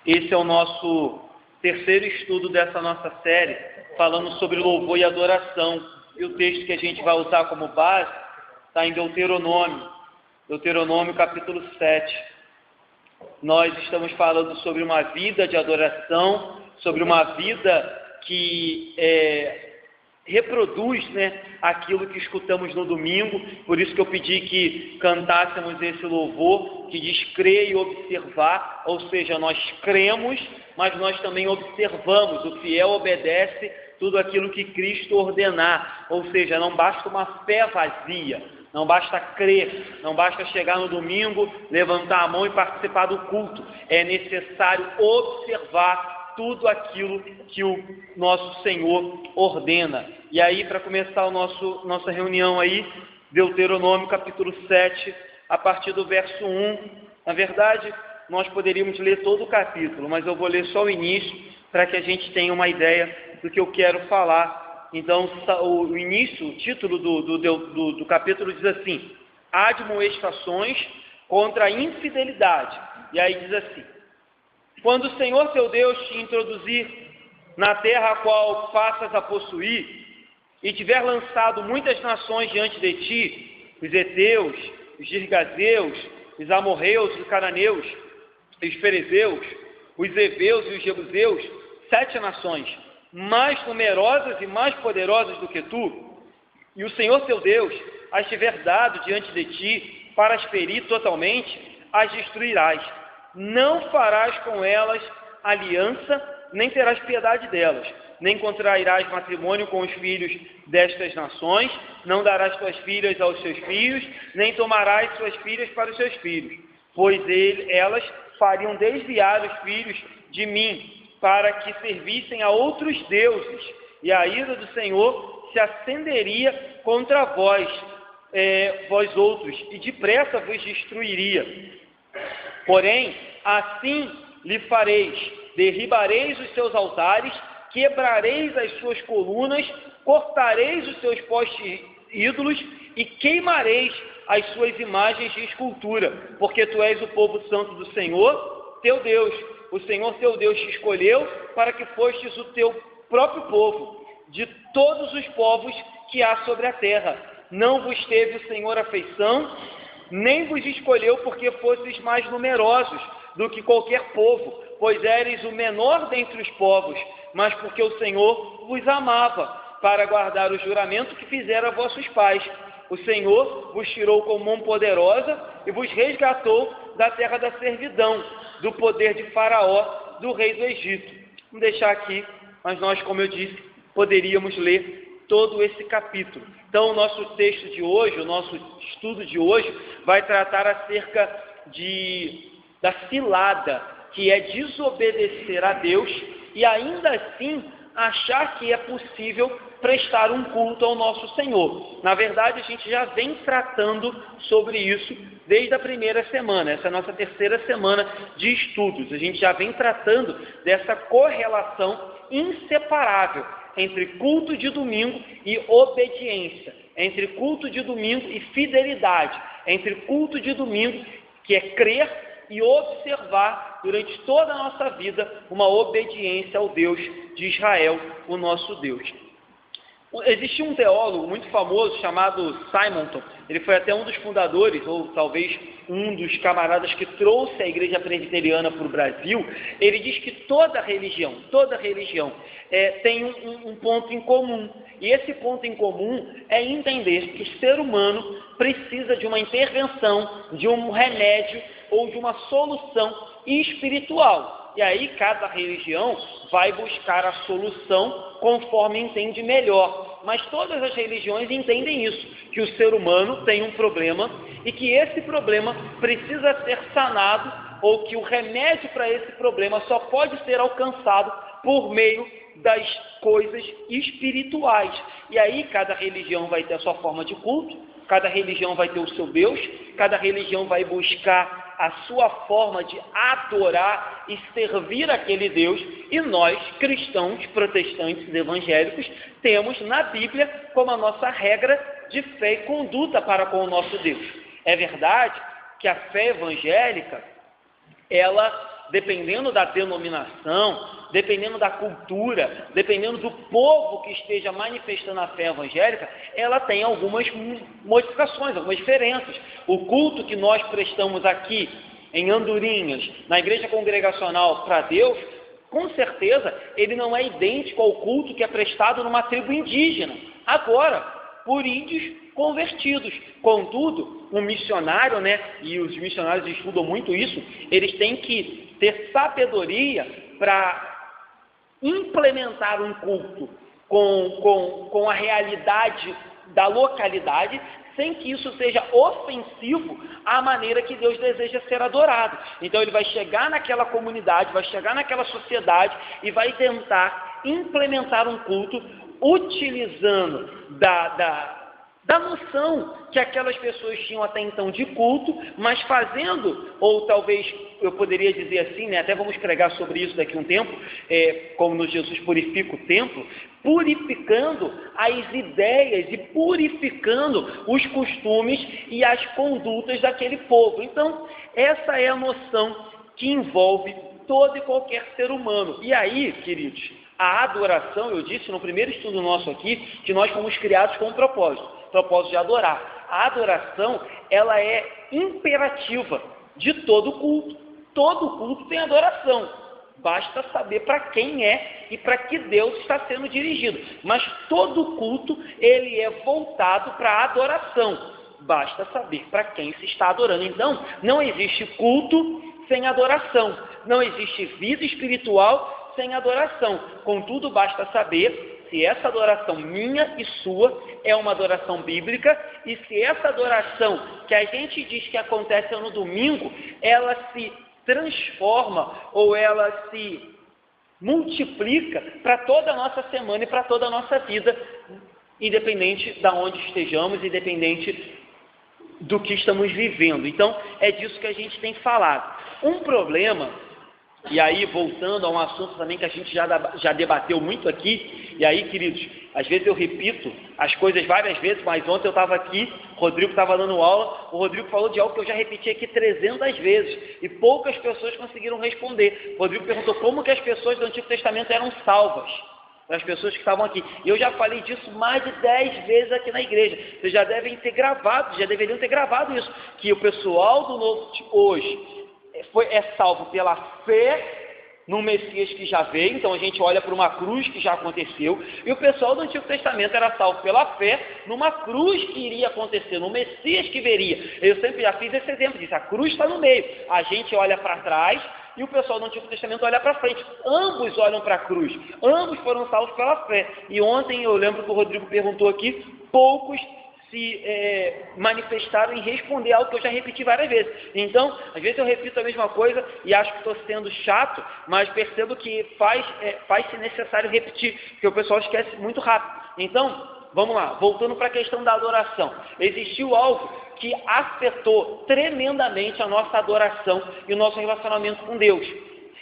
Esse é o nosso terceiro estudo dessa nossa série, falando sobre louvor e adoração. E o texto que a gente vai usar como base está em Deuteronômio capítulo 7. Nós estamos falando sobre uma vida de adoração, sobre uma vida que reproduz, aquilo que escutamos no domingo. Por isso que eu pedi que cantássemos esse louvor que diz crer e observar, ou seja, nós cremos, mas nós também observamos. O fiel obedece tudo aquilo que Cristo ordenar, ou seja, não basta uma fé vazia, não basta crer, não basta chegar no domingo, levantar a mão e participar do culto. É necessário observar tudo aquilo que o nosso Senhor ordena. E aí, para começar nossa reunião aí, Deuteronômio capítulo 7, a partir do verso 1. Na verdade, nós poderíamos ler todo o capítulo, mas eu vou ler só o início, para que a gente tenha uma ideia do que eu quero falar. Então, o início, o título do capítulo diz assim: admoestações contra a infidelidade. E aí diz assim: quando o Senhor teu Deus te introduzir na terra a qual passas a possuir, e tiver lançado muitas nações diante de ti, os heteus, os girgazeus, os amorreus, os cananeus, os ferezeus, os heveus e os jebuseus, 7 nações, mais numerosas e mais poderosas do que tu, e o Senhor teu Deus as tiver dado diante de ti para as ferir totalmente, as destruirás. Não farás com elas aliança, nem terás piedade delas, nem contrairás matrimônio com os filhos destas nações, não darás tuas filhas aos seus filhos, nem tomarás suas filhas para os seus filhos, pois elas fariam desviar os filhos de mim, para que servissem a outros deuses, e a ira do Senhor se acenderia contra vós, vós outros, e depressa vos destruiria. Porém, assim lhe fareis: derribareis os seus altares, quebrareis as suas colunas, cortareis os seus postes ídolos e queimareis as suas imagens de escultura, porque tu és o povo santo do Senhor, teu Deus. O Senhor teu Deus te escolheu para que fostes o teu próprio povo, de todos os povos que há sobre a terra. Não vos teve o Senhor afeição, nem vos escolheu porque fosseis mais numerosos do que qualquer povo, pois éreis o menor dentre os povos, mas porque o Senhor vos amava, para guardar o juramento que fizera a vossos pais. O Senhor vos tirou com mão poderosa e vos resgatou da terra da servidão, do poder de Faraó, do rei do Egito. Vamos deixar aqui, mas nós, como eu disse, poderíamos ler todo esse capítulo. Então, o nosso texto de hoje, o nosso estudo de hoje, vai tratar acerca da cilada, que é desobedecer a Deus e ainda assim achar que é possível prestar um culto ao nosso Senhor. Na verdade, a gente já vem tratando sobre isso desde a primeira semana. Essa é a nossa terceira semana de estudos. A gente já vem tratando dessa correlação inseparável entre culto de domingo e obediência, entre culto de domingo e fidelidade, entre culto de domingo, que é crer, e observar durante toda a nossa vida uma obediência ao Deus de Israel, o nosso Deus. Existia um teólogo muito famoso chamado Simonton. Ele foi até um dos fundadores, ou talvez um dos camaradas que trouxe a igreja presbiteriana para o Brasil. Ele diz que toda religião tem um ponto em comum. E esse ponto em comum é entender que o ser humano precisa de uma intervenção, de um remédio ou de uma solução espiritual. E aí cada religião vai buscar a solução conforme entende melhor. Mas todas as religiões entendem isso, que o ser humano tem um problema e que esse problema precisa ser sanado, ou que o remédio para esse problema só pode ser alcançado por meio das coisas espirituais. E aí cada religião vai ter a sua forma de culto, cada religião vai ter o seu Deus, cada religião vai buscar a sua forma de adorar e servir aquele Deus, e nós, cristãos, protestantes e evangélicos, temos na Bíblia como a nossa regra de fé e conduta para com o nosso Deus. É verdade que a fé evangélica, ela dependendo da denominação, dependendo da cultura, dependendo do povo que esteja manifestando a fé evangélica, ela tem algumas modificações, algumas diferenças. O culto que nós prestamos aqui em Andorinhas, na igreja congregacional para Deus, com certeza ele não é idêntico ao culto que é prestado numa tribo indígena, agora, por índios convertidos. Contudo, um missionário, e os missionários estudam muito isso, eles têm que ter sabedoria para implementar um culto com a realidade da localidade, sem que isso seja ofensivo à maneira que Deus deseja ser adorado. Então ele vai chegar naquela comunidade, vai chegar naquela sociedade e vai tentar implementar um culto utilizando da noção que aquelas pessoas tinham até então de culto, mas fazendo, ou talvez eu poderia dizer assim, até vamos pregar sobre isso daqui a um tempo, como Jesus purifica o templo, purificando as ideias e purificando os costumes e as condutas daquele povo. Então, essa é a noção que envolve todo e qualquer ser humano. E aí, queridos, a adoração, eu disse no primeiro estudo nosso aqui, que nós fomos criados com um propósito de adorar. A adoração, ela é imperativa de todo culto. Todo culto tem adoração. Basta saber para quem é e para que Deus está sendo dirigido. Mas todo culto, ele é voltado para a adoração. Basta saber para quem se está adorando. Então, não existe culto sem adoração. Não existe vida espiritual sem adoração. Contudo, basta saber se essa adoração minha e sua é uma adoração bíblica e se essa adoração que a gente diz que acontece no domingo, ela se transforma ou ela se multiplica para toda a nossa semana e para toda a nossa vida, independente de onde estejamos, independente do que estamos vivendo. Então, é disso que a gente tem falado. Um problema, e aí voltando a um assunto também que a gente já debateu muito aqui, e aí, queridos, às vezes eu repito as coisas várias vezes, mas ontem eu estava aqui, o Rodrigo estava dando aula, o Rodrigo falou de algo que eu já repeti aqui 300 vezes, e poucas pessoas conseguiram responder. O Rodrigo perguntou como que as pessoas do Antigo Testamento eram salvas, as pessoas que estavam aqui. E eu já falei disso mais de 10 vezes aqui na igreja. Vocês já deveriam ter gravado isso, que o pessoal do Novo hoje é salvo pela fé no Messias que já veio. Então a gente olha para uma cruz que já aconteceu, e o pessoal do Antigo Testamento era salvo pela fé numa cruz que iria acontecer, no Messias que veria. Eu sempre já fiz esse exemplo disso, a cruz está no meio, a gente olha para trás e o pessoal do Antigo Testamento olha para frente, ambos olham para a cruz, ambos foram salvos pela fé. E ontem eu lembro que o Rodrigo perguntou aqui, poucos se manifestaram em responder algo que eu já repeti várias vezes. Então, às vezes eu repito a mesma coisa e acho que estou sendo chato, mas percebo que faz-se necessário repetir, porque o pessoal esquece muito rápido. Então, vamos lá, voltando para a questão da adoração. Existiu algo que afetou tremendamente a nossa adoração e o nosso relacionamento com Deus.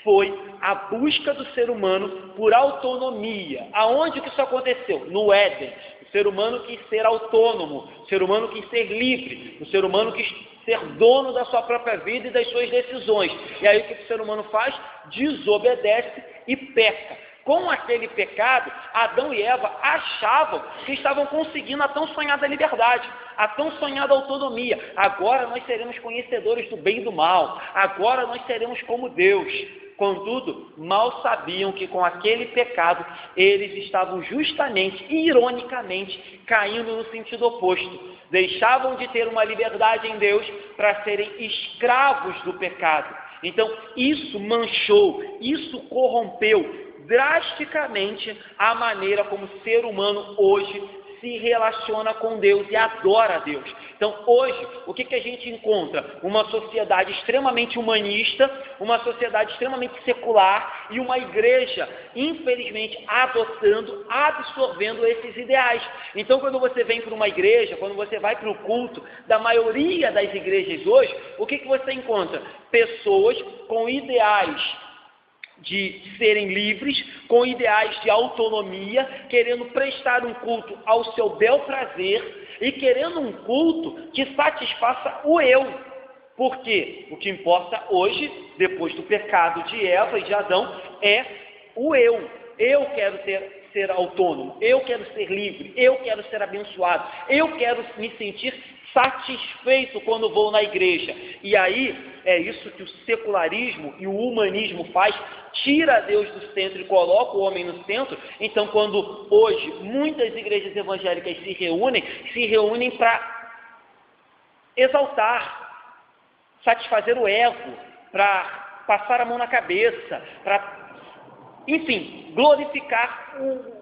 Foi a busca do ser humano por autonomia. Aonde que isso aconteceu? No Éden. O ser humano quis ser autônomo, o ser humano quis ser livre, o ser humano quis ser dono da sua própria vida e das suas decisões. E aí o que o ser humano faz? Desobedece e peca. Com aquele pecado, Adão e Eva achavam que estavam conseguindo a tão sonhada liberdade, a tão sonhada autonomia. Agora nós seremos conhecedores do bem e do mal, agora nós seremos como Deus. Contudo, mal sabiam que com aquele pecado eles estavam justamente, ironicamente, caindo no sentido oposto. Deixavam de ter uma liberdade em Deus para serem escravos do pecado. Então, isso manchou, isso corrompeu drasticamente a maneira como o ser humano hoje se relaciona com Deus e adora a Deus. Então, hoje, o que a gente encontra? Uma sociedade extremamente humanista, uma sociedade extremamente secular e uma igreja, infelizmente, absorvendo esses ideais. Então, quando você vem para uma igreja, quando você vai para o culto da maioria das igrejas hoje, o que você encontra? Pessoas com ideais de serem livres, com ideais de autonomia, querendo prestar um culto ao seu bel prazer e querendo um culto que satisfaça o eu. Porque o que importa hoje, depois do pecado de Eva e de Adão, é o eu. Eu quero ser autônomo, eu quero ser livre, eu quero ser abençoado, eu quero me sentir satisfeito quando vou na igreja. E aí é isso que o secularismo e o humanismo faz, tira Deus do centro e coloca o homem no centro. Então, quando hoje muitas igrejas evangélicas se reúnem para exaltar, satisfazer o ego, para passar a mão na cabeça, para, enfim, glorificar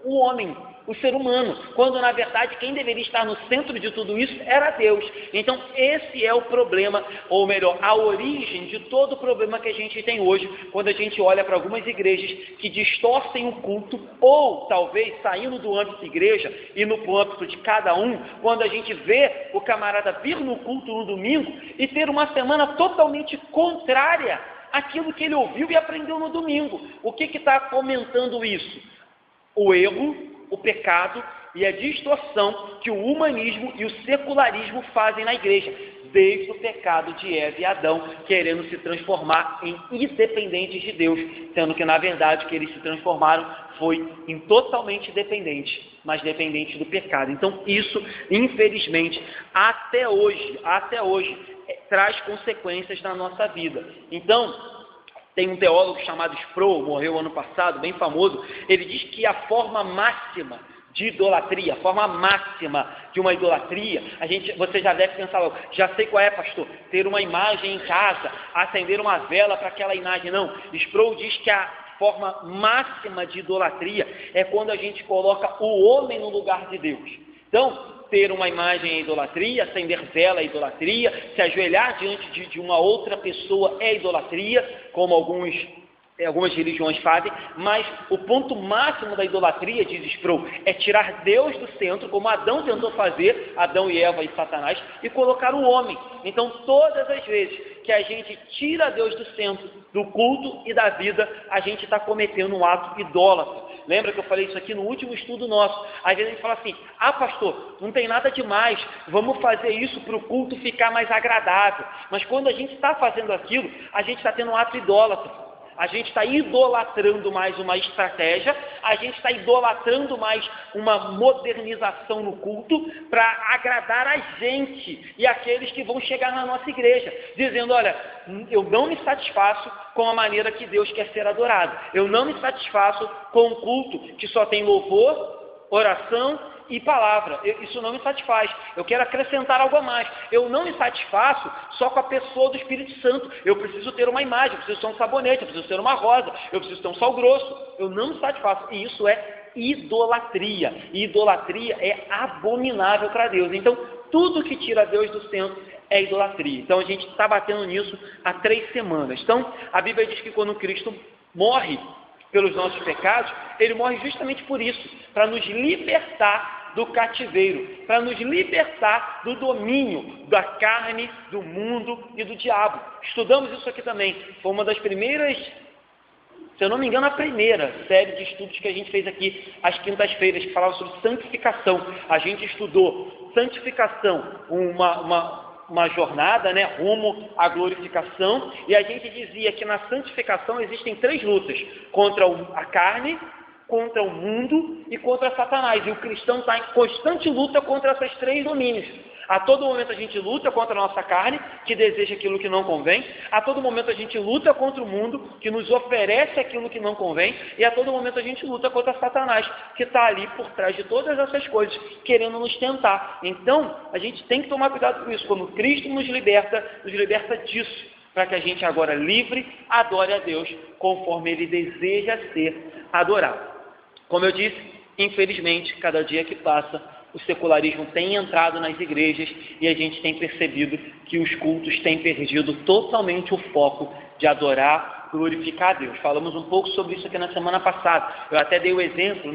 o homem, o ser humano, quando na verdade quem deveria estar no centro de tudo isso era Deus. Então esse é o problema, ou melhor, a origem de todo o problema que a gente tem hoje, quando a gente olha para algumas igrejas que distorcem o culto, ou talvez saindo do âmbito da igreja e no âmbito de cada um, quando a gente vê o camarada vir no culto no domingo e ter uma semana totalmente contrária àquilo que ele ouviu e aprendeu no domingo. O que está fomentando isso? O erro, o pecado e a distorção que o humanismo e o secularismo fazem na igreja, desde o pecado de Eva e Adão, querendo se transformar em independentes de Deus, sendo que na verdade o que eles se transformaram foi em totalmente dependentes, mas dependentes do pecado. Então isso, infelizmente, até hoje, traz consequências na nossa vida. Então, tem um teólogo chamado Sproul, morreu ano passado, bem famoso. Ele diz que a forma máxima de idolatria, a forma máxima de uma idolatria, você já deve pensar logo, já sei qual é, pastor, ter uma imagem em casa, acender uma vela para aquela imagem. Não, Sproul diz que a forma máxima de idolatria é quando a gente coloca o homem no lugar de Deus. Então, ter uma imagem é idolatria, acender vela é idolatria, se ajoelhar diante de uma outra pessoa é idolatria, como algumas religiões fazem, mas o ponto máximo da idolatria, diz Sproul, é tirar Deus do centro, como Adão tentou fazer, Adão e Eva e Satanás, e colocar o homem. Então, todas as vezes que a gente tira Deus do centro, do culto e da vida, a gente está cometendo um ato idólatra. Lembra que eu falei isso aqui no último estudo nosso? Às vezes a gente fala assim, pastor, não tem nada demais, vamos fazer isso para o culto ficar mais agradável. Mas quando a gente está fazendo aquilo, a gente está tendo um ato idólatra. A gente está idolatrando mais uma estratégia, a gente está idolatrando mais uma modernização no culto para agradar a gente e aqueles que vão chegar na nossa igreja, dizendo, olha, eu não me satisfaço com a maneira que Deus quer ser adorado, eu não me satisfaço com um culto que só tem louvor, oração e palavra, isso não me satisfaz, eu quero acrescentar algo a mais, eu não me satisfaço só com a pessoa do Espírito Santo, eu preciso ter uma imagem, eu preciso ter um sabonete, eu preciso ter uma rosa, eu preciso ter um sal grosso, eu não me satisfaço, e isso é idolatria, e idolatria é abominável para Deus. Então tudo que tira Deus do centro é idolatria. Então a gente está batendo nisso há 3 semanas. Então a Bíblia diz que quando Cristo morre pelos nossos pecados, ele morre justamente por isso, para nos libertar do cativeiro, para nos libertar do domínio da carne, do mundo e do diabo. Estudamos isso aqui também, foi uma das primeiras, se eu não me engano, a primeira série de estudos que a gente fez aqui às quintas-feiras, que falava sobre santificação. A gente estudou santificação, uma jornada, rumo à glorificação, e a gente dizia que na santificação existem 3 lutas, contra a carne, contra o mundo e contra Satanás, e o cristão está em constante luta contra essas 3 domínios. A todo momento a gente luta contra a nossa carne, que deseja aquilo que não convém, a todo momento a gente luta contra o mundo, que nos oferece aquilo que não convém, e a todo momento a gente luta contra Satanás, que está ali por trás de todas essas coisas, querendo nos tentar. Então, a gente tem que tomar cuidado com isso, como Cristo nos liberta disso, para que a gente agora livre, adore a Deus, conforme Ele deseja ser adorado. Como eu disse, infelizmente, cada dia que passa, o secularismo tem entrado nas igrejas e a gente tem percebido que os cultos têm perdido totalmente o foco de adorar, glorificar a Deus. Falamos um pouco sobre isso aqui na semana passada. Eu até dei o exemplo,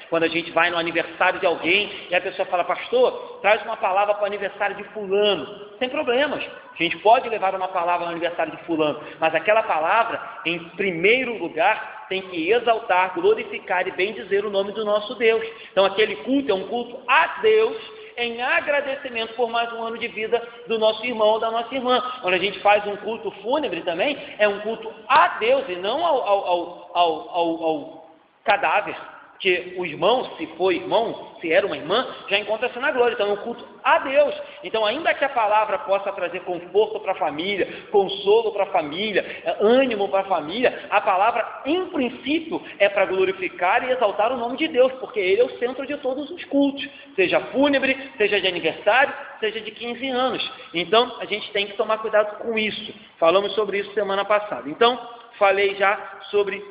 quando a gente vai no aniversário de alguém e a pessoa fala, pastor, traz uma palavra para o aniversário de fulano. Sem problemas. A gente pode levar uma palavra no aniversário de fulano, mas aquela palavra, em primeiro lugar, tem que exaltar, glorificar e bendizer o nome do nosso Deus. Então aquele culto é um culto a Deus, em agradecimento por mais um ano de vida do nosso irmão ou da nossa irmã. Quando a gente faz um culto fúnebre também, é um culto a Deus e não ao cadáver. Porque o irmão, se for irmão, se era uma irmã, já encontra-se na glória. Então é um culto a Deus. Então, ainda que a palavra possa trazer conforto para a família, consolo para a família, ânimo para a família, a palavra, em princípio, é para glorificar e exaltar o nome de Deus, porque Ele é o centro de todos os cultos, seja fúnebre, seja de aniversário, seja de 15 anos. Então, a gente tem que tomar cuidado com isso. Falamos sobre isso semana passada. Então, falei já sobre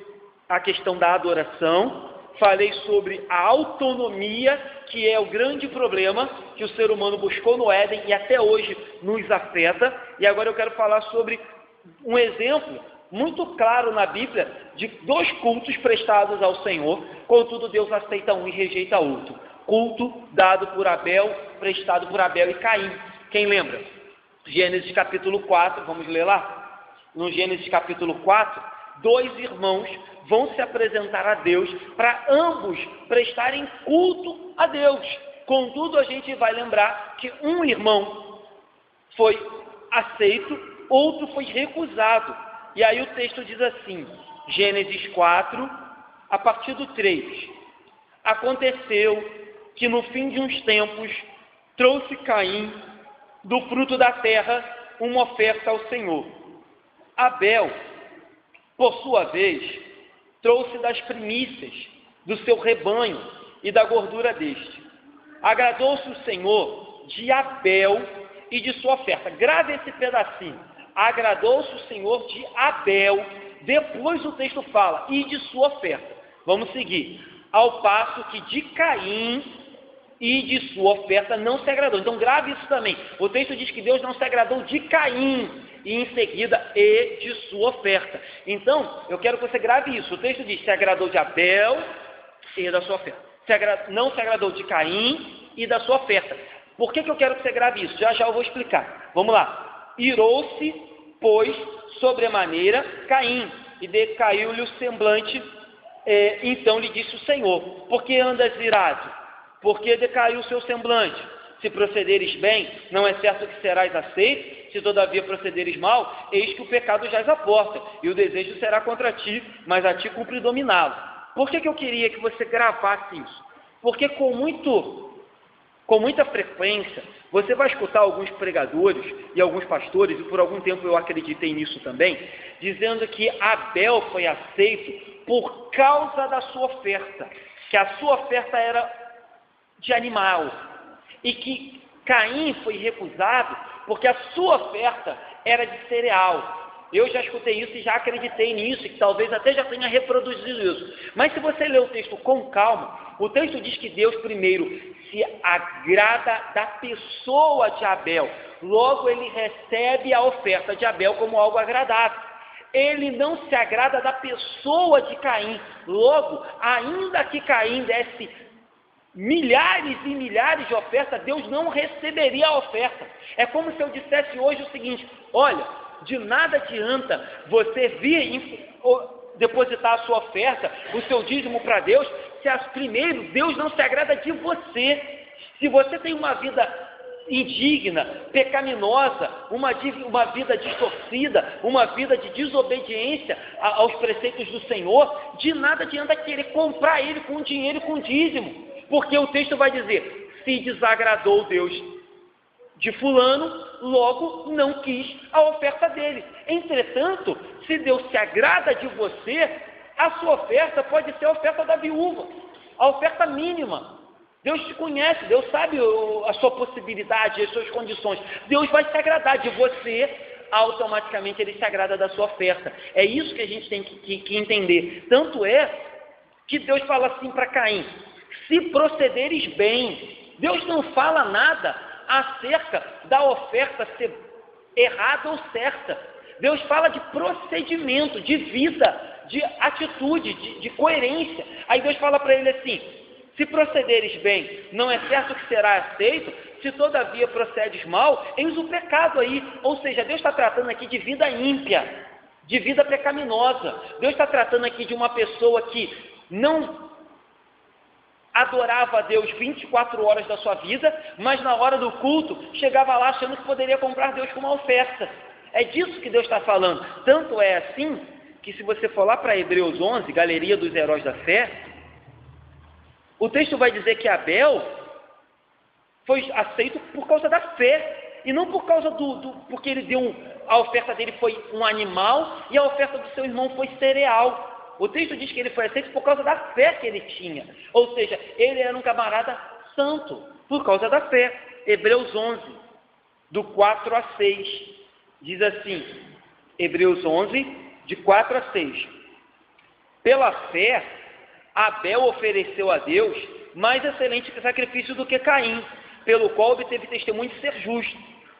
a questão da adoração, falei sobre a autonomia, que é o grande problema que o ser humano buscou no Éden e até hoje nos afeta. E agora eu quero falar sobre um exemplo muito claro na Bíblia de 2 cultos prestados ao Senhor, contudo Deus aceita um e rejeita outro. Culto dado por Abel, prestado por Abel e Caim. Quem lembra? Gênesis capítulo 4, vamos ler lá? No Gênesis capítulo 4, 2 irmãos vão se apresentar a Deus para ambos prestarem culto a Deus. Contudo, a gente vai lembrar que um irmão foi aceito, outro foi recusado. E aí o texto diz assim, Gênesis 4, a partir do 3. Aconteceu que no fim de uns tempos trouxe Caim do fruto da terra uma oferta ao Senhor. Abel, por sua vez, trouxe das primícias do seu rebanho e da gordura deste. Agradou-se o Senhor de Abel e de sua oferta. Grave esse pedacinho. Agradou-se o Senhor de Abel. Depois o texto fala, e de sua oferta. Vamos seguir. Ao passo que de Caim e de sua oferta não se agradou. Então grave isso também. O texto diz que Deus não se agradou de Caim. E em seguida, e de sua oferta. Então, eu quero que você grave isso. O texto diz, se agradou de Abel e da sua oferta. Não se agradou de Caim e da sua oferta. Por que eu quero que você grave isso? Já eu vou explicar. Vamos lá. Irou-se, pois, sobremaneira Caim, e decaiu-lhe o semblante. Então lhe disse o Senhor, por que andas irado? Porque decaiu o seu semblante. Se procederes bem, não é certo que serás aceito. Se todavia procederes mal, eis que o pecado jaz à porta, e o desejo será contra ti, mas a ti cumpre dominá-lo. Por que eu queria que você gravasse isso? Porque com muita frequência, você vai escutar alguns pregadores e alguns pastores, e por algum tempo eu acreditei nisso também, dizendo que Abel foi aceito por causa da sua oferta, que a sua oferta era de animal, e que Caim foi recusado porque a sua oferta era de cereal. Eu já escutei isso e já acreditei nisso, e que talvez até já tenha reproduzido isso. Mas se você ler o texto com calma, o texto diz que Deus primeiro se agrada da pessoa de Abel. Logo ele recebe a oferta de Abel como algo agradável. Ele não se agrada da pessoa de Caim. Logo, ainda que Caim desse milhares e milhares de ofertas, Deus não receberia a oferta. É como se eu dissesse hoje o seguinte, olha, de nada adianta você vir depositar a sua oferta, o seu dízimo para Deus, se primeiro Deus não se agrada de você. Se você tem uma vida indigna, pecaminosa, uma vida distorcida, uma vida de desobediência aos preceitos do Senhor, de nada adianta querer comprar Ele com dinheiro e com dízimo. Porque o texto vai dizer, se desagradou Deus de fulano, logo não quis a oferta dele. Entretanto, se Deus se agrada de você, a sua oferta pode ser a oferta da viúva, a oferta mínima. Deus te conhece, Deus sabe a sua possibilidade, as suas condições. Deus vai se agradar de você, automaticamente Ele se agrada da sua oferta. É isso que a gente tem que entender. Tanto é que Deus fala assim para Caim, se procederes bem. Deus não fala nada acerca da oferta ser errada ou certa. Deus fala de procedimento, de vida, de atitude, de coerência. Aí Deus fala para ele assim, se procederes bem, não é certo que será aceito, se todavia procedes mal, eis o pecado aí. Ou seja, Deus está tratando aqui de vida ímpia, de vida pecaminosa. Deus está tratando aqui de uma pessoa que não adorava a Deus 24 horas da sua vida, mas na hora do culto chegava lá achando que poderia comprar Deus com uma oferta. É disso que Deus está falando. Tanto é assim que se você for lá para Hebreus 11, Galeria dos Heróis da Fé, o texto vai dizer que Abel foi aceito por causa da fé, e não por causa porque ele a oferta dele foi um animal e a oferta do seu irmão foi cereal. O texto diz que ele foi aceito por causa da fé que ele tinha, ou seja, ele era um camarada santo, por causa da fé. Hebreus 11, do 4 a 6, diz assim, Hebreus 11, de 4 a 6, pela fé, Abel ofereceu a Deus mais excelente sacrifício do que Caim, pelo qual obteve testemunho de ser justo,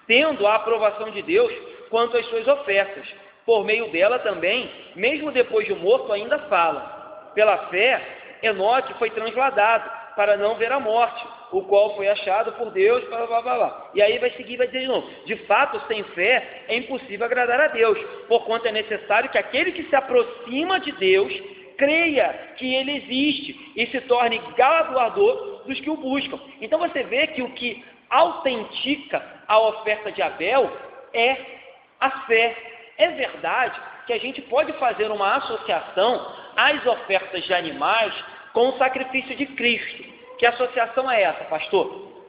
tendo a aprovação de Deus quanto às suas ofertas. Por meio dela também, mesmo depois de morto, ainda fala. Pela fé, Enoque foi transladado para não ver a morte, o qual foi achado por Deus, blá, blá, blá, blá. E aí vai seguir, vai dizer de novo, de fato, sem fé é impossível agradar a Deus, porquanto é necessário que aquele que se aproxima de Deus creia que ele existe e se torne galardoador dos que o buscam. Então você vê que o que autentica a oferta de Abel é a fé. É verdade que a gente pode fazer uma associação às ofertas de animais com o sacrifício de Cristo. Que associação é essa, pastor?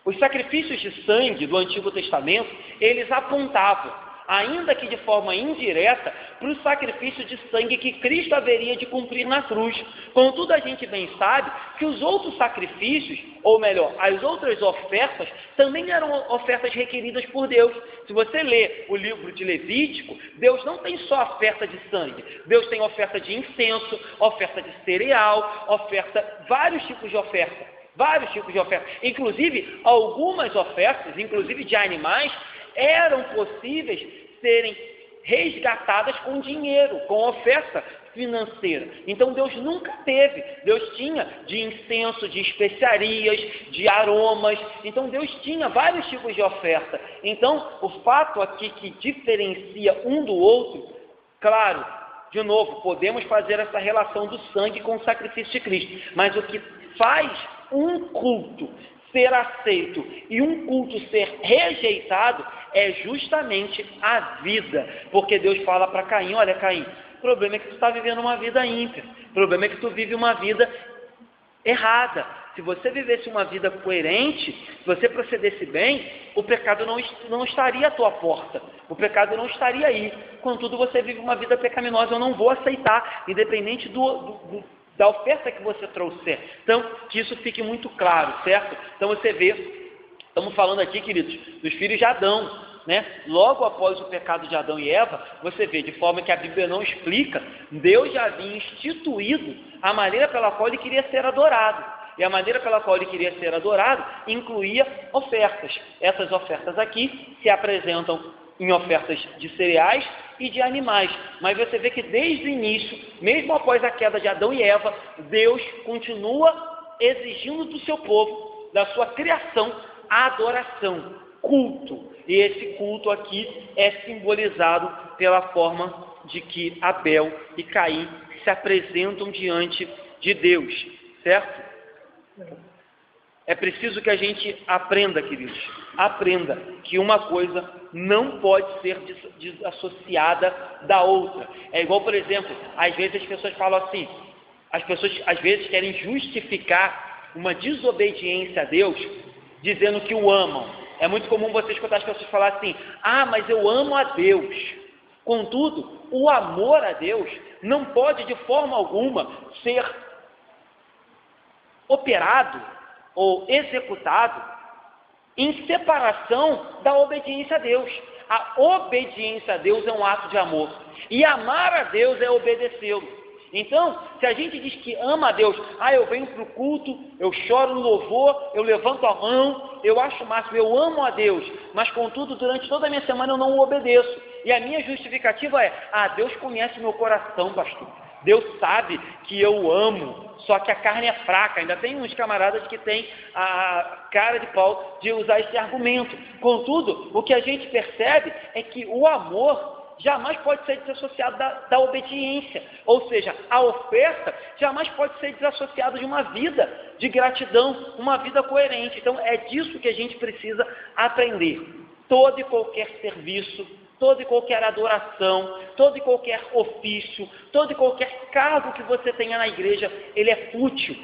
Os sacrifícios de sangue do Antigo Testamento, eles apontavam, ainda que de forma indireta, para o sacrifício de sangue que Cristo haveria de cumprir na cruz. Contudo, a gente bem sabe que os outros sacrifícios, ou melhor, as outras ofertas, também eram ofertas requeridas por Deus. Se você ler o livro de Levítico, Deus não tem só oferta de sangue, Deus tem oferta de incenso, oferta de cereal, vários tipos de oferta. Inclusive, algumas ofertas, inclusive de animais, eram possíveis serem resgatadas com dinheiro, com oferta financeira. Então Deus nunca teve, Deus tinha de incenso, de especiarias, de aromas, então Deus tinha vários tipos de oferta. Então o fato aqui que diferencia um do outro, claro, de novo, podemos fazer essa relação do sangue com o sacrifício de Cristo, mas o que faz um culto ser aceito e um culto ser rejeitado é justamente a vida, porque Deus fala para Caim, olha Caim, o problema é que tu está vivendo uma vida ímpia, o problema é que tu vive uma vida errada. Se você vivesse uma vida coerente, se você procedesse bem, o pecado não estaria à tua porta, o pecado não estaria aí. Contudo, você vive uma vida pecaminosa, eu não vou aceitar, independente da oferta que você trouxer. Então, que isso fique muito claro, certo? Então você vê, estamos falando aqui, queridos, dos filhos de Adão, né? Logo após o pecado de Adão e Eva, você vê, de forma que a Bíblia não explica, Deus já havia instituído a maneira pela qual ele queria ser adorado. E a maneira pela qual ele queria ser adorado incluía ofertas. Essas ofertas aqui se apresentam em ofertas de cereais e de animais. Mas você vê que desde o início, mesmo após a queda de Adão e Eva, Deus continua exigindo do seu povo, da sua criação, adoração, culto. E esse culto aqui é simbolizado pela forma de que Abel e Caim se apresentam diante de Deus, certo? É preciso que a gente aprenda, queridos, aprenda que uma coisa não pode ser desassociada da outra. É igual, por exemplo, às vezes as pessoas falam assim, as pessoas às vezes querem justificar uma desobediência a Deus, dizendo que o amam. É muito comum você escutar as pessoas falar assim, mas eu amo a Deus. Contudo, o amor a Deus não pode de forma alguma ser operado ou executado em separação da obediência a Deus. A obediência a Deus é um ato de amor, e amar a Deus é obedecê-lo. Então, se a gente diz que ama a Deus, eu venho para o culto, eu choro no louvor, eu levanto a mão, eu acho o máximo, eu amo a Deus, mas contudo, durante toda a minha semana eu não o obedeço, e a minha justificativa é, Deus conhece meu coração, pastor, Deus sabe que eu amo, só que a carne é fraca. Ainda tem uns camaradas que têm a cara de pau de usar esse argumento. Contudo, o que a gente percebe é que o amor jamais pode ser desassociado da obediência, ou seja, a oferta jamais pode ser desassociada de uma vida de gratidão, uma vida coerente. Então é disso que a gente precisa aprender. Todo e qualquer serviço, toda e qualquer adoração, todo e qualquer ofício, todo e qualquer cargo que você tenha na igreja, ele é fútil,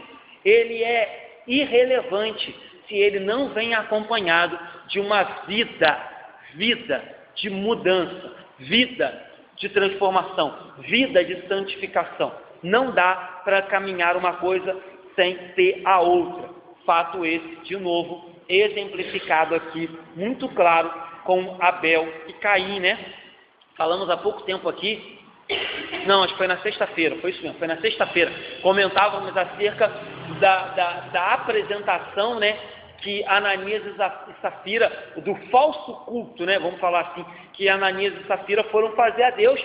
ele é irrelevante, se ele não vem acompanhado de uma vida de mudança, vida de transformação, vida de santificação. Não dá para caminhar uma coisa sem ter a outra. Fato esse, de novo, exemplificado aqui, muito claro, com Abel e Caim, né? Falamos há pouco tempo aqui, não, acho que foi na sexta-feira, foi isso mesmo, foi na sexta-feira, comentávamos acerca da apresentação, né, que Ananias e Safira, do falso culto, né, vamos falar assim, que Ananias e Safira foram fazer a Deus,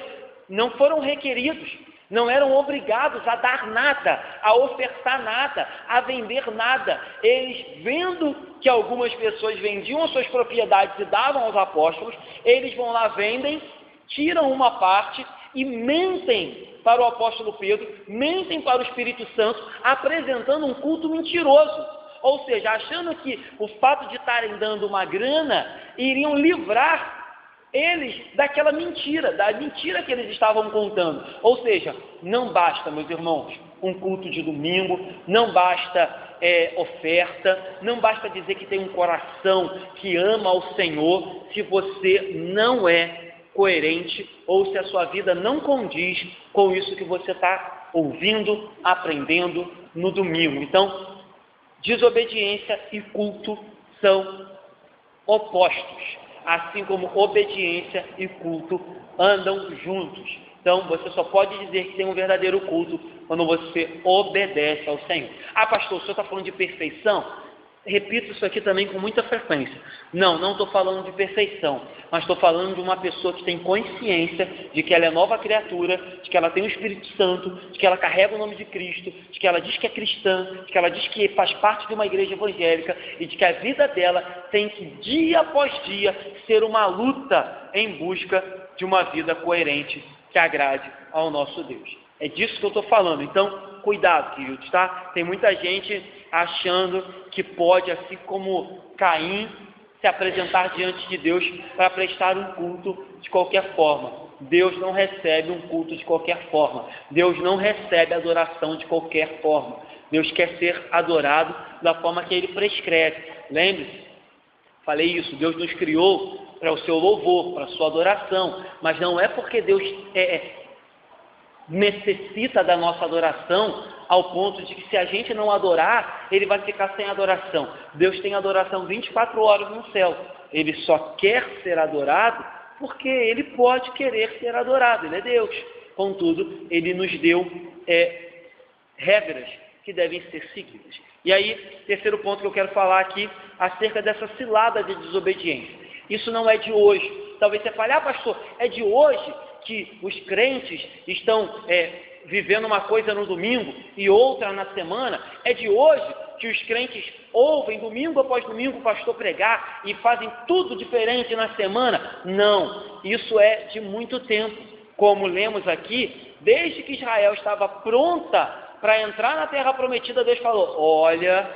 não foram requeridos, não eram obrigados a dar nada, a ofertar nada, a vender nada. Eles, vendo que algumas pessoas vendiam as suas propriedades e davam aos apóstolos, eles vão lá, vendem, tiram uma parte e mentem para o apóstolo Pedro, mentem para o Espírito Santo, apresentando um culto mentiroso. Ou seja, achando que o fato de estarem dando uma grana iriam livrar eles daquela mentira, da mentira que eles estavam contando. Ou seja, não basta, meus irmãos, um culto de domingo, não basta oferta, não basta dizer que tem um coração que ama ao Senhor, se você não é coerente ou se a sua vida não condiz com isso que você está ouvindo, aprendendo no domingo. Então, desobediência e culto são opostos, assim como obediência e culto andam juntos. Então, você só pode dizer que tem um verdadeiro culto quando você obedece ao Senhor. Ah, pastor, o senhor está falando de perfeição? Repito isso aqui também com muita frequência. Não estou falando de perfeição, mas estou falando de uma pessoa que tem consciência de que ela é nova criatura, de que ela tem o Espírito Santo, de que ela carrega o nome de Cristo, de que ela diz que é cristã, de que ela diz que faz parte de uma igreja evangélica e de que a vida dela tem que, dia após dia, ser uma luta em busca de uma vida coerente que agrade ao nosso Deus. É disso que eu estou falando. Então, cuidado, queridos, tá? Tem muita gente achando que pode, assim como Caim, se apresentar diante de Deus para prestar um culto de qualquer forma. Deus não recebe um culto de qualquer forma. Deus não recebe adoração de qualquer forma. Deus quer ser adorado da forma que Ele prescreve. Lembre-se, falei isso, Deus nos criou para o seu louvor, para a sua adoração, mas não é porque Deus necessita da nossa adoração ao ponto de que se a gente não adorar, Ele vai ficar sem adoração. Deus tem adoração 24 horas no céu. Ele só quer ser adorado porque Ele pode querer ser adorado. Ele é Deus. Contudo, Ele nos deu regras que devem ser seguidas. E aí, terceiro ponto que eu quero falar aqui, acerca dessa cilada de desobediência. Isso não é de hoje. Talvez você fale, pastor, é de hoje que os crentes estão vivendo uma coisa no domingo e outra na semana. É de hoje que os crentes ouvem domingo após domingo o pastor pregar e fazem tudo diferente na semana. Não, isso é de muito tempo. Como lemos aqui, desde que Israel estava pronta para entrar na terra prometida, Deus falou, olha,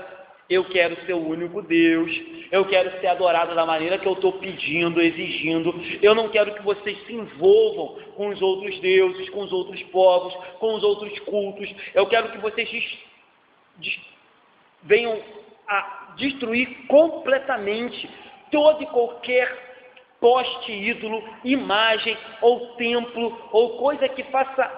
eu quero ser o único Deus, eu quero ser adorado da maneira que eu estou pedindo, exigindo, eu não quero que vocês se envolvam com os outros deuses, com os outros povos, com os outros cultos, eu quero que vocês venham a destruir completamente todo e qualquer poste ídolo, imagem ou templo, ou coisa que faça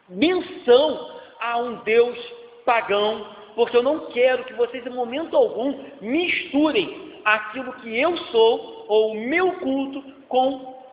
menção a um Deus pagão, porque eu não quero que vocês, em momento algum, misturem aquilo que eu sou, ou o meu culto, com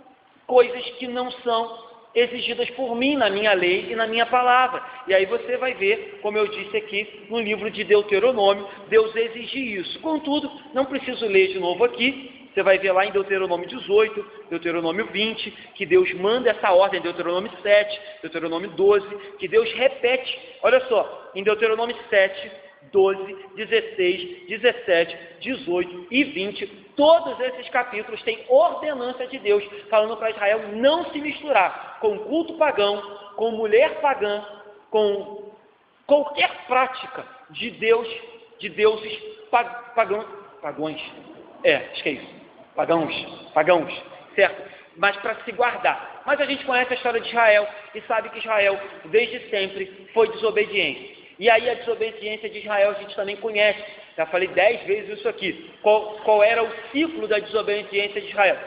coisas que não são exigidas por mim, na minha lei e na minha palavra. E aí você vai ver, como eu disse aqui, no livro de Deuteronômio, Deus exige isso. Contudo, não preciso ler de novo aqui, você vai ver lá em Deuteronômio 18, Deuteronômio 20, que Deus manda essa ordem, Deuteronômio 7, Deuteronômio 12, que Deus repete, olha só, em Deuteronômio 7, 12, 16, 17, 18 e 20, Todos esses capítulos têm ordenança de Deus, falando para Israel não se misturar com culto pagão, com mulher pagã, com qualquer prática de deuses pagãos. Acho que é isso. Pagãos, certo? Mas para se guardar. Mas a gente conhece a história de Israel e sabe que Israel, desde sempre, foi desobediente. E aí a desobediência de Israel a gente também conhece. Já falei 10 vezes isso aqui. Qual era o ciclo da desobediência de Israel?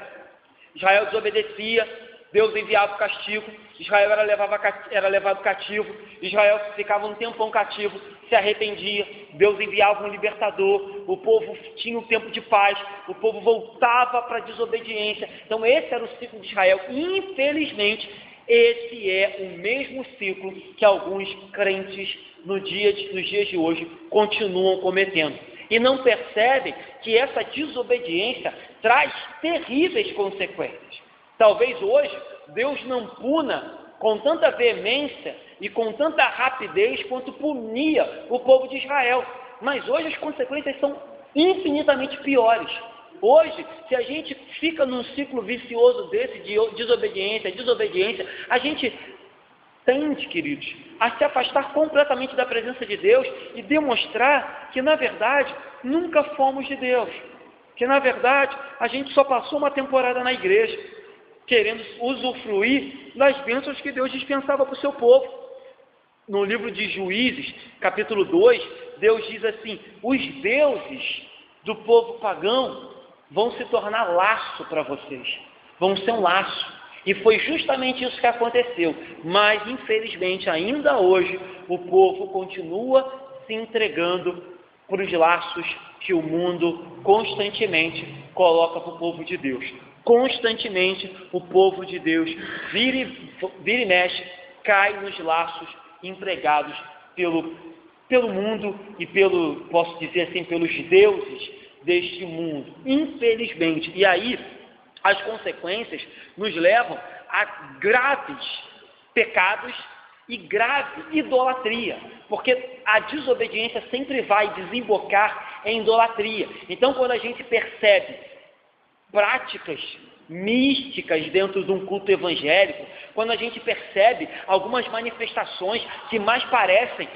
Israel desobedecia, Deus enviava o castigo, Israel era levado cativo, Israel ficava um tempão cativo, se arrependia, Deus enviava um libertador, o povo tinha um tempo de paz, o povo voltava para a desobediência. Então esse era o ciclo de Israel. Infelizmente, esse é o mesmo ciclo que alguns crentes nos dias de hoje continuam cometendo. E não percebem que essa desobediência traz terríveis consequências. Talvez hoje Deus não puna com tanta veemência e com tanta rapidez quanto punia o povo de Israel. Mas hoje as consequências são infinitamente piores. Hoje, se a gente fica num ciclo vicioso desse de desobediência, a gente tende, queridos, a se afastar completamente da presença de Deus e demonstrar que, na verdade, nunca fomos de Deus. Que, na verdade, a gente só passou uma temporada na igreja, querendo usufruir das bênçãos que Deus dispensava para o seu povo. No livro de Juízes, capítulo 2, Deus diz assim: os deuses do povo pagão vão se tornar laço para vocês, vão ser um laço. E foi justamente isso que aconteceu. Mas, infelizmente, ainda hoje, o povo continua se entregando para os laços que o mundo constantemente coloca para o povo de Deus. Constantemente, o povo de Deus vira e mexe, cai nos laços empregados pelo mundo e posso dizer assim, pelos deuses deste mundo. Infelizmente. E aí, as consequências nos levam a graves pecados e grave idolatria, porque a desobediência sempre vai desembocar em idolatria. Então, quando a gente percebe práticas místicas dentro de um culto evangélico, quando a gente percebe algumas manifestações que mais parecem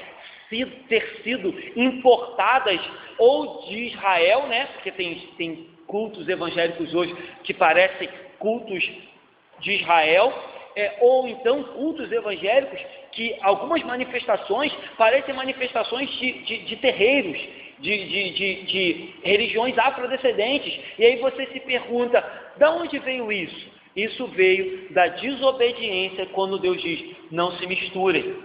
ter sido importadas ou de Israel, né? Porque tem cultos evangélicos hoje que parecem cultos de Israel, ou então cultos evangélicos que algumas manifestações parecem manifestações de terreiros, de religiões afrodescendentes. E aí você se pergunta, de onde veio isso? Isso veio da desobediência, quando Deus diz: não se misturem,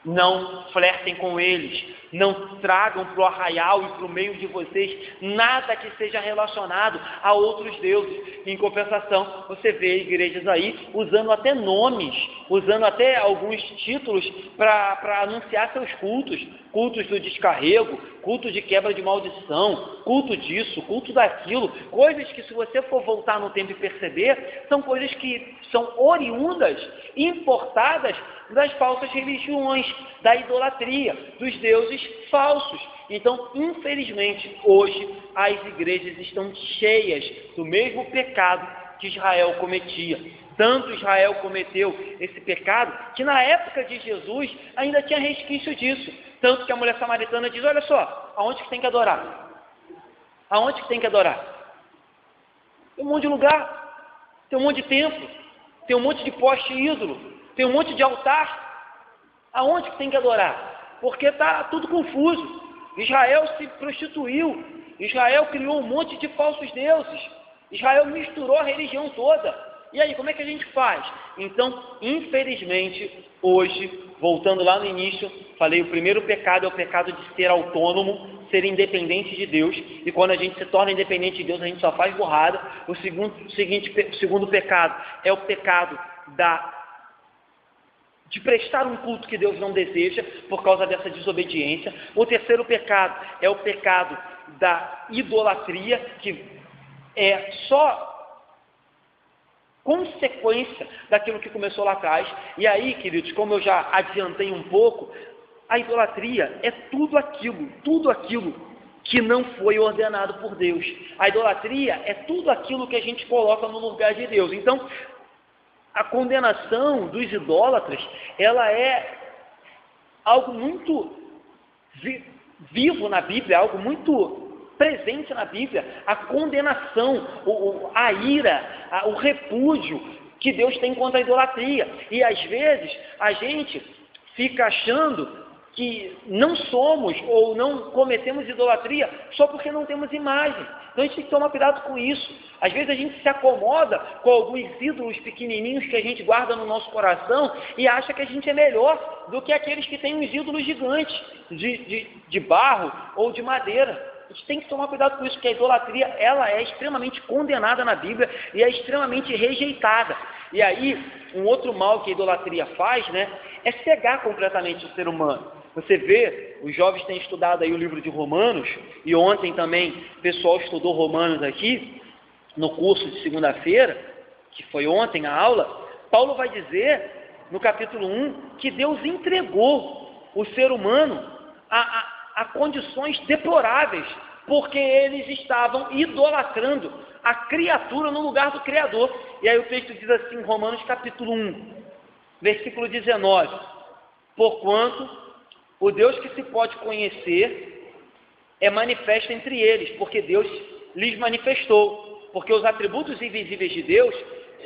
não flertem com eles, não tragam para o arraial e para o meio de vocês nada que seja relacionado a outros deuses. Em compensação, você vê igrejas aí usando até nomes, usando até alguns títulos para anunciar seus cultos do descarrego, culto de quebra de maldição, culto disso, culto daquilo, coisas que, se você for voltar no tempo e perceber, são coisas que são oriundas, importadas das falsas religiões, da idolatria, dos deuses falsos. Então, infelizmente, hoje as igrejas estão cheias do mesmo pecado que Israel cometia. Tanto Israel cometeu esse pecado, que na época de Jesus ainda tinha resquício disso. Tanto que a mulher samaritana diz: olha só, aonde que tem que adorar? Aonde que tem que adorar? Tem um monte de lugar, tem um monte de templo, tem um monte de poste ídolo, tem um monte de altar. Aonde que tem que adorar? Porque está tudo confuso. Israel se prostituiu, Israel criou um monte de falsos deuses, Israel misturou a religião toda. E aí, como é que a gente faz? Então, infelizmente, hoje, voltando lá no início, falei, o primeiro pecado é o pecado de ser autônomo, ser independente de Deus, e quando a gente se torna independente de Deus, a gente só faz burrada. O segundo pecado é o pecado de prestar um culto que Deus não deseja por causa dessa desobediência. O terceiro pecado é o pecado da idolatria, que é só consequência daquilo que começou lá atrás. E aí, queridos, como eu já adiantei um pouco, a idolatria é tudo aquilo que não foi ordenado por Deus. A idolatria é tudo aquilo que a gente coloca no lugar de Deus. Então, a condenação dos idólatras, ela é algo muito vivo na Bíblia, algo muito presente na Bíblia. A condenação, a ira, o repúdio que Deus tem contra a idolatria. E às vezes a gente fica achando que não somos ou não cometemos idolatria só porque não temos imagem. Então a gente tem que tomar cuidado com isso. Às vezes a gente se acomoda com alguns ídolos pequenininhos que a gente guarda no nosso coração e acha que a gente é melhor do que aqueles que têm uns ídolos gigantes de barro ou de madeira. A gente tem que tomar cuidado com isso, porque a idolatria, ela é extremamente condenada na Bíblia e é extremamente rejeitada. E aí, um outro mal que a idolatria faz, né, é cegar completamente o ser humano. Você vê, os jovens têm estudado aí o livro de Romanos, e ontem também o pessoal estudou Romanos aqui, no curso de segunda-feira, que foi ontem a aula. Paulo vai dizer, no capítulo 1, que Deus entregou o ser humano a condições deploráveis, porque eles estavam idolatrando a criatura no lugar do Criador. E aí o texto diz assim, Romanos capítulo 1, versículo 19, porquanto o Deus que se pode conhecer é manifesto entre eles, porque Deus lhes manifestou, porque os atributos invisíveis de Deus,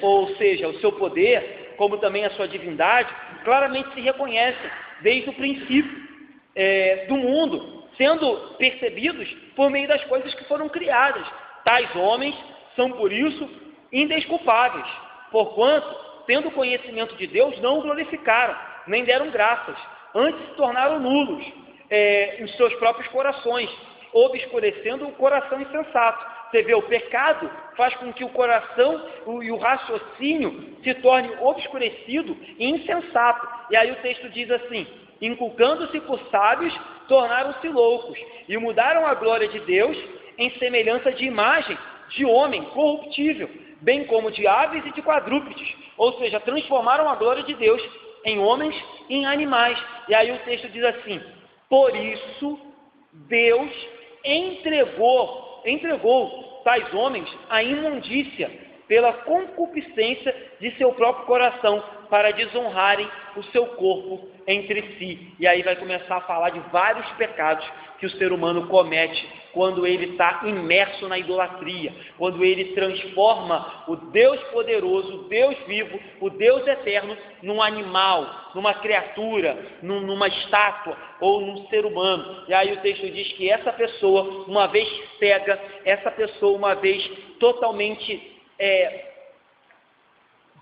ou seja, o seu poder, como também a sua divindade, claramente se reconhecem desde o princípio do mundo, sendo percebidos por meio das coisas que foram criadas. Tais homens são, por isso, indesculpáveis, porquanto, tendo conhecimento de Deus, não o glorificaram, nem deram graças, antes se tornaram nulos em seus próprios corações, obscurecendo o coração insensato. Você vê, o pecado faz com que o coração e o raciocínio se torne obscurecido e insensato. E aí o texto diz assim, inculcando-se por sábios, tornaram-se loucos, e mudaram a glória de Deus em semelhança de imagem de homem corruptível, bem como de aves e de quadrúpedes, ou seja, transformaram a glória de Deus em homens e em animais. E aí o texto diz assim, por isso Deus entregou tais homens à imundícia pela concupiscência de seu próprio coração, para desonrarem o seu corpo entre si. E aí vai começar a falar de vários pecados que o ser humano comete quando ele está imerso na idolatria, quando ele transforma o Deus poderoso, o Deus vivo, o Deus eterno, num animal, numa criatura, numa estátua ou num ser humano. E aí o texto diz que essa pessoa, uma vez cega, essa pessoa, uma vez totalmente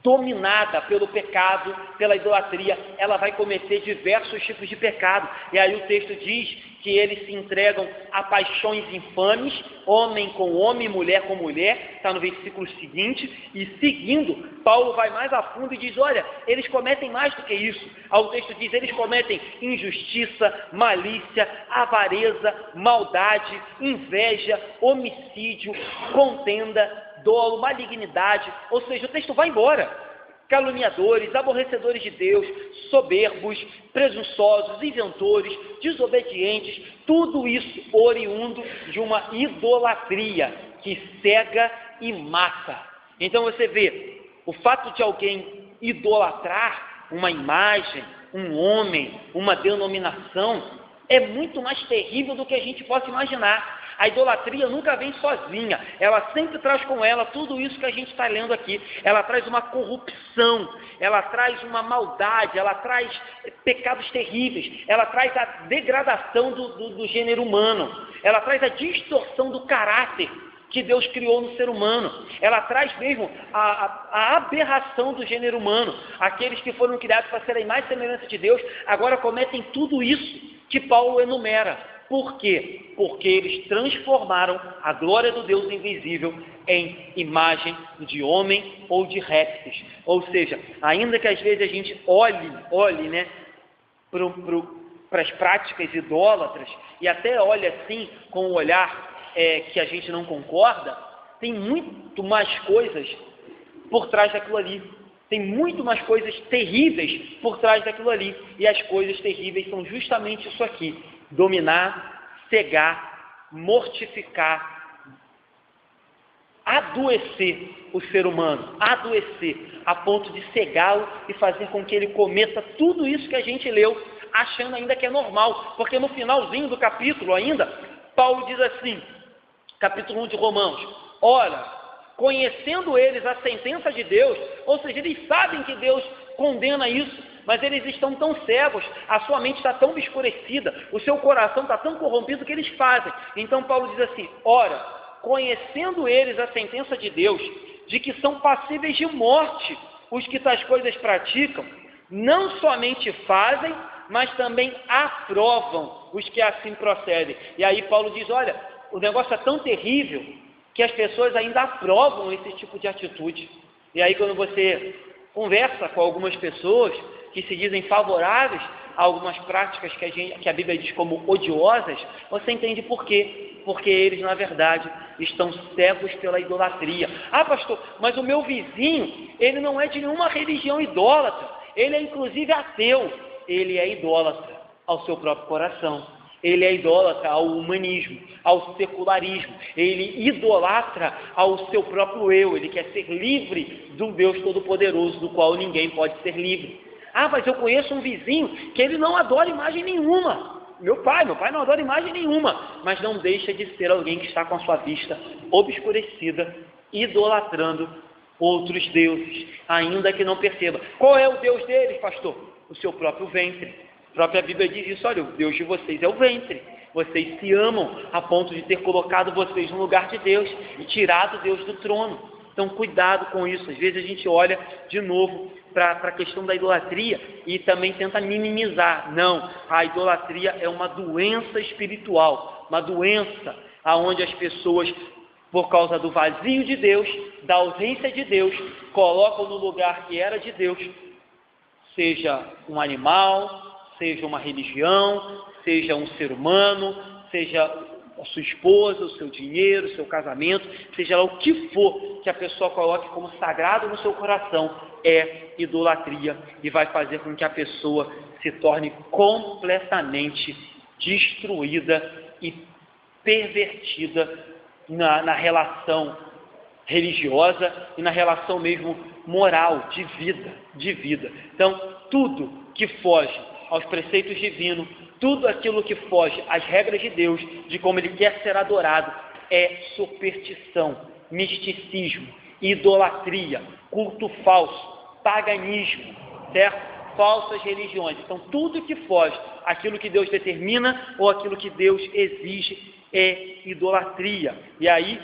dominada pelo pecado, pela idolatria, ela vai cometer diversos tipos de pecado. E aí o texto diz que eles se entregam a paixões infames, homem com homem, mulher com mulher, está no versículo seguinte, e seguindo, Paulo vai mais a fundo e diz, olha, eles cometem mais do que isso. Aí o texto diz, eles cometem injustiça, malícia, avareza, maldade, inveja, homicídio, contenda, dolo, malignidade, ou seja, o texto vai embora. Caluniadores, aborrecedores de Deus, soberbos, presunçosos, inventores, desobedientes, tudo isso oriundo de uma idolatria que cega e mata. Então você vê, o fato de alguém idolatrar uma imagem, um homem, uma denominação, é muito mais terrível do que a gente possa imaginar. A idolatria nunca vem sozinha, ela sempre traz com ela tudo isso que a gente está lendo aqui. Ela traz uma corrupção, ela traz uma maldade, ela traz pecados terríveis, ela traz a degradação do gênero humano, ela traz a distorção do caráter que Deus criou no ser humano, ela traz mesmo a aberração do gênero humano. Aqueles que foram criados para serem mais semelhantes de Deus, agora cometem tudo isso que Paulo enumera. Por quê? Porque eles transformaram a glória do Deus invisível em imagem de homem ou de répteis. Ou seja, ainda que às vezes a gente olhe, né, para as práticas idólatras e até olhe assim com um olhar que a gente não concorda, tem muito mais coisas por trás daquilo ali. Tem muito mais coisas terríveis por trás daquilo ali. E as coisas terríveis são justamente isso aqui: dominar, cegar mortificar, adoecer o ser humano, adoecer, a ponto de cegá-lo e fazer com que ele cometa tudo isso que a gente leu, achando ainda que é normal, porque no finalzinho do capítulo ainda, Paulo diz assim, capítulo 1 de Romanos, ora, conhecendo eles a sentença de Deus, ou seja, eles sabem que Deus condena isso, mas eles estão tão cegos, a sua mente está tão obscurecida, o seu coração está tão corrompido que eles fazem. Então Paulo diz assim, ora, conhecendo eles a sentença de Deus, de que são passíveis de morte os que tais coisas praticam, não somente fazem, mas também aprovam os que assim procedem. E aí Paulo diz, olha, o negócio é tão terrível que as pessoas ainda aprovam esse tipo de atitude. E aí quando você conversa com algumas pessoas que se dizem favoráveis a algumas práticas que a Bíblia diz como odiosas, você entende por quê? Porque eles, na verdade, estão cegos pela idolatria. Ah, pastor, mas o meu vizinho, ele não é de nenhuma religião idólatra, ele é inclusive ateu. Ele é idólatra ao seu próprio coração, ele é idólatra ao humanismo, ao secularismo, ele idolatra ao seu próprio eu, ele quer ser livre do Deus Todo-Poderoso, do qual ninguém pode ser livre. Ah, mas eu conheço um vizinho que ele não adora imagem nenhuma. Meu pai não adora imagem nenhuma, mas não deixa de ser alguém que está com a sua vista obscurecida, idolatrando outros deuses, ainda que não perceba. Qual é o Deus deles, pastor? O seu próprio ventre. A própria Bíblia diz isso, olha, o Deus de vocês é o ventre. Vocês se amam a ponto de ter colocado vocês no lugar de Deus e tirado Deus do trono. Então, cuidado com isso. Às vezes a gente olha de novo para a questão da idolatria e também tenta minimizar. Não, a idolatria é uma doença espiritual, uma doença onde as pessoas, por causa do vazio de Deus, da ausência de Deus, colocam no lugar que era de Deus, seja um animal, seja uma religião, seja um ser humano, seja a sua esposa, o seu dinheiro, o seu casamento, seja lá o que for que a pessoa coloque como sagrado no seu coração, é idolatria e vai fazer com que a pessoa se torne completamente destruída e pervertida na relação religiosa e na relação mesmo moral, de vida. Então, tudo que foge aos preceitos divinos, tudo aquilo que foge às regras de Deus, de como Ele quer ser adorado, é superstição, misticismo, idolatria, culto falso, paganismo, certo? Falsas religiões. Então, tudo que foge àquilo que Deus determina ou àquilo que Deus exige é idolatria. E aí,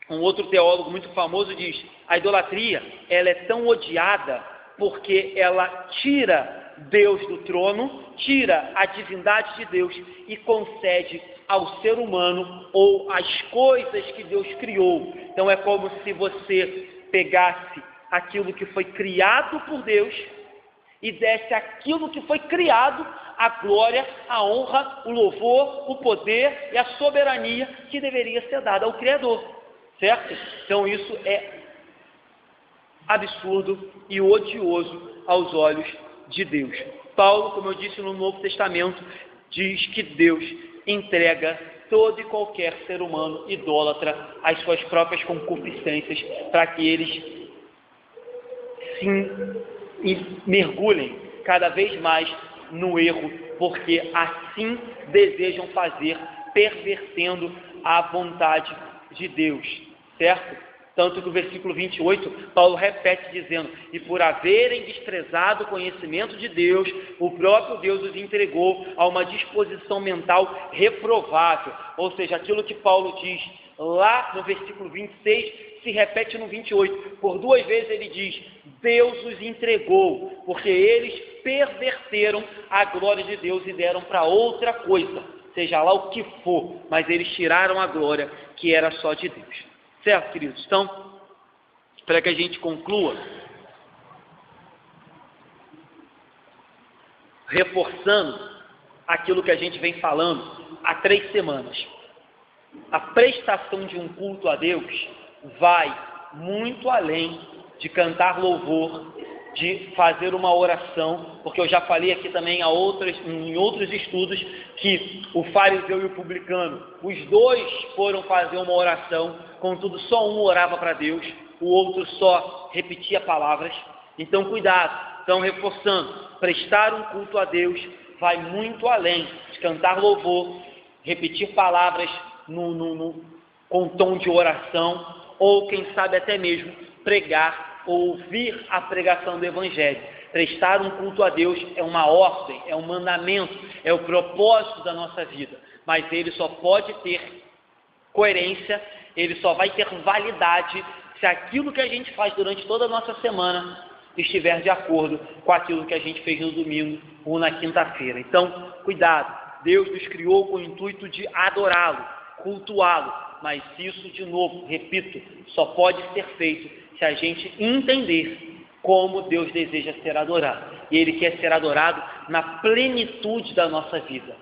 um outro teólogo muito famoso diz, a idolatria, ela é tão odiada porque ela tira Deus do trono, tira a divindade de Deus e concede ao ser humano ou às coisas que Deus criou. Então é como se você pegasse aquilo que foi criado por Deus e desse aquilo que foi criado a glória, a honra, o louvor, o poder e a soberania que deveria ser dada ao Criador, certo? Então isso é absurdo e odioso aos olhos de Deus. Paulo, como eu disse no Novo Testamento, diz que Deus entrega todo e qualquer ser humano idólatra às suas próprias concupiscências para que eles mergulhem cada vez mais no erro, porque assim desejam fazer, pervertendo a vontade de Deus, certo? Tanto que o versículo 28, Paulo repete dizendo, e por haverem desprezado o conhecimento de Deus, o próprio Deus os entregou a uma disposição mental reprovável. Ou seja, aquilo que Paulo diz lá no versículo 26, se repete no 28. Por duas vezes ele diz, Deus os entregou, porque eles perverteram a glória de Deus e deram para outra coisa, seja lá o que for, mas eles tiraram a glória que era só de Deus. Certo, queridos? Então, para que a gente conclua, reforçando aquilo que a gente vem falando há 3 semanas. A prestação de um culto a Deus vai muito além de cantar louvor, de fazer uma oração, porque eu já falei aqui também em outros estudos que o fariseu e o publicano, os dois foram fazer uma oração, contudo só um orava para Deus, o outro só repetia palavras. Então cuidado. Então, reforçando, prestar um culto a Deus vai muito além de cantar louvor, repetir palavras com tom de oração, ou quem sabe até mesmo pregar ou ouvir a pregação do Evangelho. Prestar um culto a Deus é uma ordem, é um mandamento, é o propósito da nossa vida, mas ele só pode ter coerência, ele só vai ter validade se aquilo que a gente faz durante toda a nossa semana estiver de acordo com aquilo que a gente fez no domingo ou na quinta-feira. Então, cuidado, Deus nos criou com o intuito de adorá-lo, cultuá-lo, mas isso, de novo, repito, só pode ser feito se a gente entender como Deus deseja ser adorado. E Ele quer ser adorado na plenitude da nossa vida.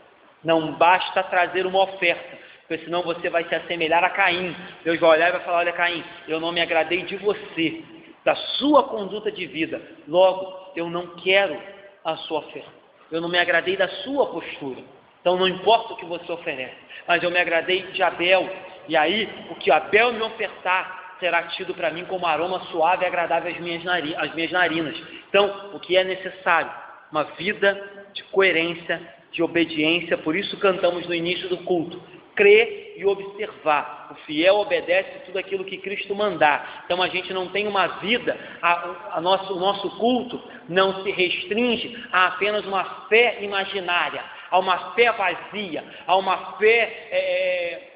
Não basta trazer uma oferta, porque senão você vai se assemelhar a Caim. Deus vai olhar e vai falar: olha, Caim, eu não me agradei de você, da sua conduta de vida, logo eu não quero a sua oferta, eu não me agradei da sua postura, então não importa o que você oferece, mas eu me agradei de Abel, e aí o que Abel me ofertar será tido para mim como aroma suave e agradável às minhas narinas. Então o que é necessário? Uma vida de coerência, de obediência. Por isso cantamos no início do culto: crer e observar. O fiel obedece tudo aquilo que Cristo mandar. Então a gente não tem uma vida, o nosso culto não se restringe a apenas uma fé imaginária, a uma fé vazia, a uma fé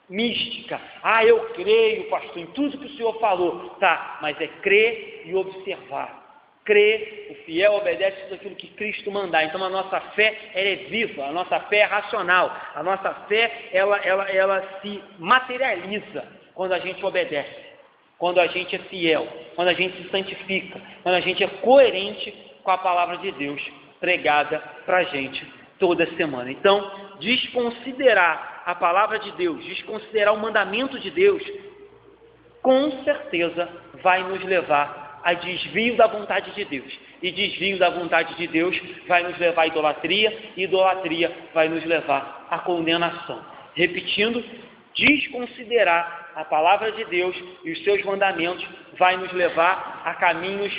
mística. Eu creio, pastor, em tudo que o Senhor falou. Tá, mas é crer e observar. Crer, o fiel obedece tudo aquilo que Cristo mandar. Então a nossa fé, ela é viva, a nossa fé é racional, a nossa fé, ela se materializa quando a gente obedece, quando a gente é fiel, quando a gente se santifica, quando a gente é coerente com a palavra de Deus pregada para a gente toda semana. Então, desconsiderar a palavra de Deus, desconsiderar o mandamento de Deus, com certeza vai nos levar a desvio da vontade de Deus. E desvio da vontade de Deus vai nos levar à idolatria, e idolatria vai nos levar à condenação. Repetindo, desconsiderar a palavra de Deus e os seus mandamentos vai nos levar a caminhos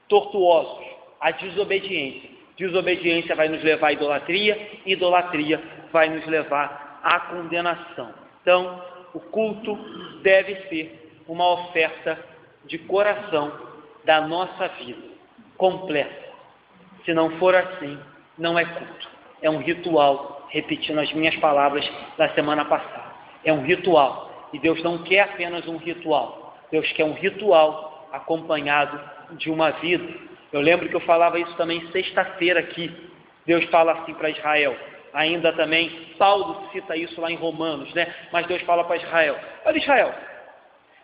tortuosos, à desobediência. Desobediência vai nos levar à idolatria, e idolatria vai nos levar à condenação. Então, o culto deve ser uma oferta de coração da nossa vida, completa. Se não for assim, não é culto. É um ritual, repetindo as minhas palavras da semana passada. É um ritual. E Deus não quer apenas um ritual. Deus quer um ritual acompanhado de uma vida. Eu lembro que eu falava isso também sexta-feira aqui. Deus fala assim para Israel. Ainda também, Paulo cita isso lá em Romanos, né? Mas Deus fala para Israel: olha, Israel,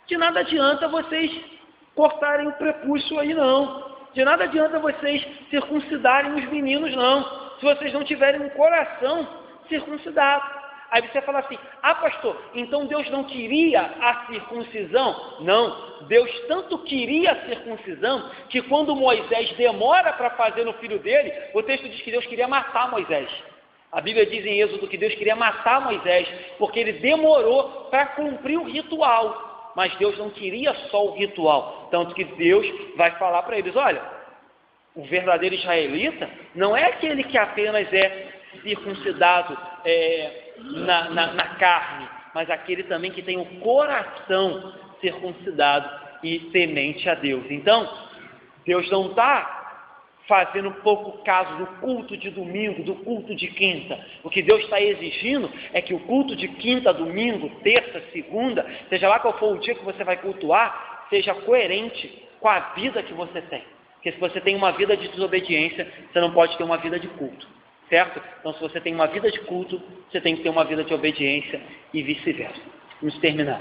de nada adianta vocês cortarem o prepúcio aí, não. De nada adianta vocês circuncidarem os meninos, não, se vocês não tiverem um coração circuncidado. Aí você fala assim: pastor, então Deus não queria a circuncisão? Não, Deus tanto queria a circuncisão, que quando Moisés demora para fazer no filho dele, o texto diz que Deus queria matar Moisés. A Bíblia diz em Êxodo que Deus queria matar Moisés, porque ele demorou para cumprir o ritual. Mas Deus não queria só o ritual, tanto que Deus vai falar para eles: olha, o verdadeiro israelita não é aquele que apenas é circuncidado na carne, mas aquele também que tem o coração circuncidado e temente a Deus. Então, Deus não está fazendo pouco caso do culto de domingo, do culto de quinta. O que Deus está exigindo é que o culto de quinta, domingo, terça, segunda, seja lá qual for o dia que você vai cultuar, seja coerente com a vida que você tem. Porque se você tem uma vida de desobediência, você não pode ter uma vida de culto, certo? Então, se você tem uma vida de culto, você tem que ter uma vida de obediência e vice-versa. Vamos terminar.